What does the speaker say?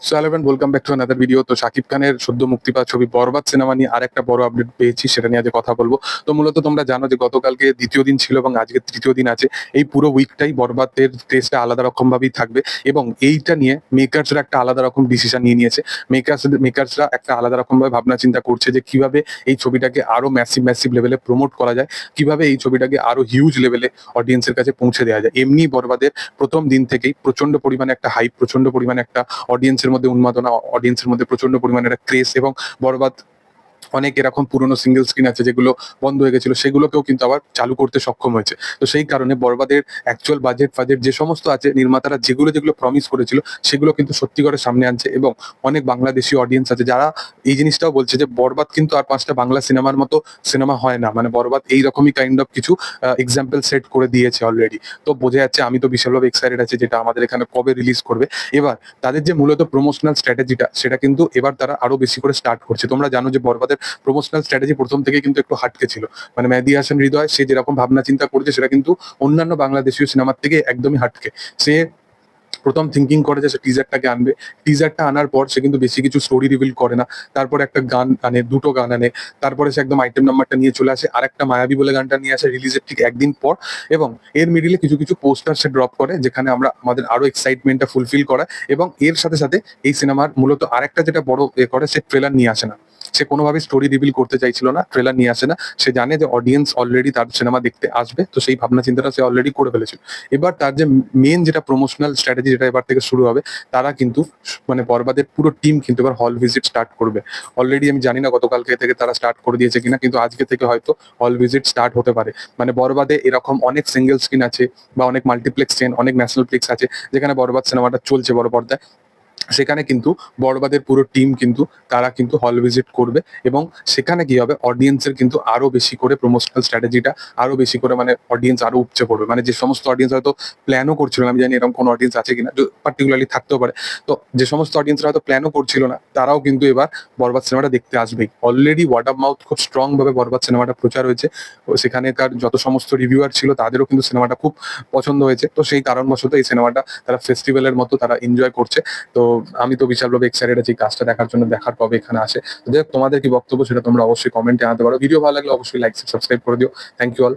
So hello everyone, welcome back to another video. তো শাকিব খানের সদ্য মুক্তি পাওয়া ছবি বরবাদ সিনেমা নিয়ে আরেকটা বড় আপডেট পেয়েছি, সেটা নিয়ে আজ কথা বলবো। তো মূলত তোমরা জানো যে গতকালকে দ্বিতীয় দিন ছিল এবং আজকে তৃতীয় দিন আছে। এই পুরো উইকটাই বরবাদের টেস্টটা আলাদা রকম ভাবেই থাকবে এবং এইটা নিয়ে মেকার্সরা একটা আলাদা রকম ডিসিশন নিয়ে নিয়েছে। মেকার্সরা একটা আলাদা রকম ভাবে ভাবনা চিন্তা করছে যে কিভাবে এই ছবিটাকে আরো ম্যাসিভ লেভেলে প্রমোট করা যায়, কিভাবে এই ছবিটাকে আরো হিউজ লেভেলে অডিয়েন্সের কাছে পৌঁছে দেওয়া যায়। এমনি বরবাদের প্রথম দিন থেকেই প্রচন্ড পরিমাণে একটা হাইপ, প্রচন্ড পরিমাণে একটা অডিয়েন্সের মধ্যে উন্মাদনা, অডিয়েন্সের মধ্যে প্রচন্ড পরিমাণে একটা ক্রেজ এবং বরবাদ অনেক এরকম পুরনো সিঙ্গেল স্ক্রিন আছে যেগুলো বন্ধ হয়ে গেছিল, সেগুলোকেও কিন্তু আবার চালু করতে সক্ষম হয়েছে। তো সেই কারণে বরবাদের অ্যাকচুয়াল বাজেট যে সমস্ত আছে, নির্মাতারা যেগুলো প্রমিস করেছিল সেগুলো কিন্তু সত্যি করে সামনে আনছে এবং অনেক বাংলাদেশি অডিয়েন্স আছে যারা এই জিনিসটাও বলছে যে বরবাদ কিন্তু আর পাঁচটা বাংলা সিনেমার মতো সিনেমা হয় না, মানে বরবাদ এইরকমই কাইন্ড অফ কিছু এক্সাম্পল সেট করে দিয়েছে অলরেডি। তো বোঝা যাচ্ছে, আমি তো বিশালভাবে এক্সাইটেড আছে যেটা আমাদের এখানে কবে রিলিজ করবে। এবার তাদের যে মূলত প্রমোশনাল স্ট্র্যাটেজিটা, সেটা কিন্তু এবার তারা আরো বেশি করে স্টার্ট করছে। তোমরা জানো যে বরবাদের প্রমোশনাল স্ট্র্যাটেজি প্রথম থেকে কিন্তু একটু হাটকে ছিল। মানে মেহেদী হাসান হৃদয় সে যেরকম ভাবনা চিন্তা করছে সেটা কিন্তু অন্যান্য বাংলাদেশীয় সিনেমার থেকে একদমই হাটকে। সে প্রথম থিঙ্কিং করে যে সে টিজারটাকে আনবে, টিজারটা আনার পর সে কিন্তু বেশি কিছু স্টোরি রিভিল করে না। তারপর একটা গান আনে, দুটো গান আনে, তারপরে সে একদম আইটেম নাম্বারটা নিয়ে চলে আসে, আর একটা মায়াবী বলে গানটা নিয়ে আসে রিলিজের ঠিক একদিন পর। এবং এর মিডিলে কিছু কিছু পোস্টার সে ড্রপ করে যেখানে আমরা আমাদের আরো এক্সাইটমেন্টটা ফুলফিল করা। এবং এর সাথে সাথে এই সিনেমার মূলত আরেকটা যেটা বড় করে, সে ট্রেলার নিয়ে আসে না। সে কোনোভাবে স্টোরি রিভিল করতে চাইছিল না, ট্রেলার নিয়ে আসে না। সে জানে যে অডিয়েন্স অলরেডি তার সিনেমা দেখতে আসবে, তো সেই ভাবনা চিন্তাটা সে অলরেডি করে ফেলেছিল। এবার তার যে মেন যেটা প্রমোশনাল স্ট্র্যাটেজি, যেটা এবার থেকে শুরু হবে, তারা কিন্তু মানে বরবাদের পুরো টিম কিন্তু এবার হল ভিজিট স্টার্ট করবে। অলরেডি আমি জানি না গতকালকে থেকে তারা স্টার্ট করে দিয়েছে কিনা, কিন্তু আজকে থেকে হয়তো হল ভিজিট স্টার্ট হতে পারে। মানে বরবাদে এরকম অনেক সিঙ্গেল স্ক্রিন আছে বা অনেক মাল্টিপ্লেক্স চেন, অনেক ন্যাশনাল প্লেক্স আছে যেখানে বরবাদ সিনেমাটা চলছে বড় পর্দায়। সেখানে কিন্তু বড়বাদের পুরো টিম কিন্তু তারা কিন্তু হল ভিজিট করবে এবং সেখানে কি হবে, অডিয়েন্সের কিন্তু আরো বেশি করে প্রমোশনাল স্ট্র্যাটেজিটা আরো বেশি করে, মানে অডিয়েন্স আরো উপচে পড়বে। মানে যে সমস্ত অডিয়েন্স হয়তো প্ল্যানও করছিল না, আমি জানি এরকম কোনো অডিয়েন্স আছে কিনা, পার্টিকুলারলি থাকতেও পারে। তো যে সমস্ত অডিয়েন্সরা হয়তো প্ল্যানও করছিল না, তারাও কিন্তু এবার বরবাদ সিনেমাটা দেখতে আসবেই। অলরেডি ওয়ার্ড অফ মাউথ খুব স্ট্রং ভাবে বরবাদ সিনেমাটা প্রচার হয়েছে। ও সেখানেকার যত সমস্ত রিভিউয়ার ছিল তাদেরও কিন্তু সিনেমাটা খুব পছন্দ হয়েছে। তো সেই কারণবশত এই সিনেমাটা তারা ফেস্টিভ্যালের মতো তারা এনজয় করছে। তো আমি তো বিশালভাবে এক্সাইটেড আছি কাজটা দেখার জন্য, দেখার কবে এখানে আসে। তো যাই হোক, তোমাদের কি বক্তব্য সেটা তোমরা অবশ্যই কমেন্টে আনতে পারো। ভিডিও ভালো লাগলে অবশ্যই লাইক সাবস্ক্রাইব করে দিও। Thank you all.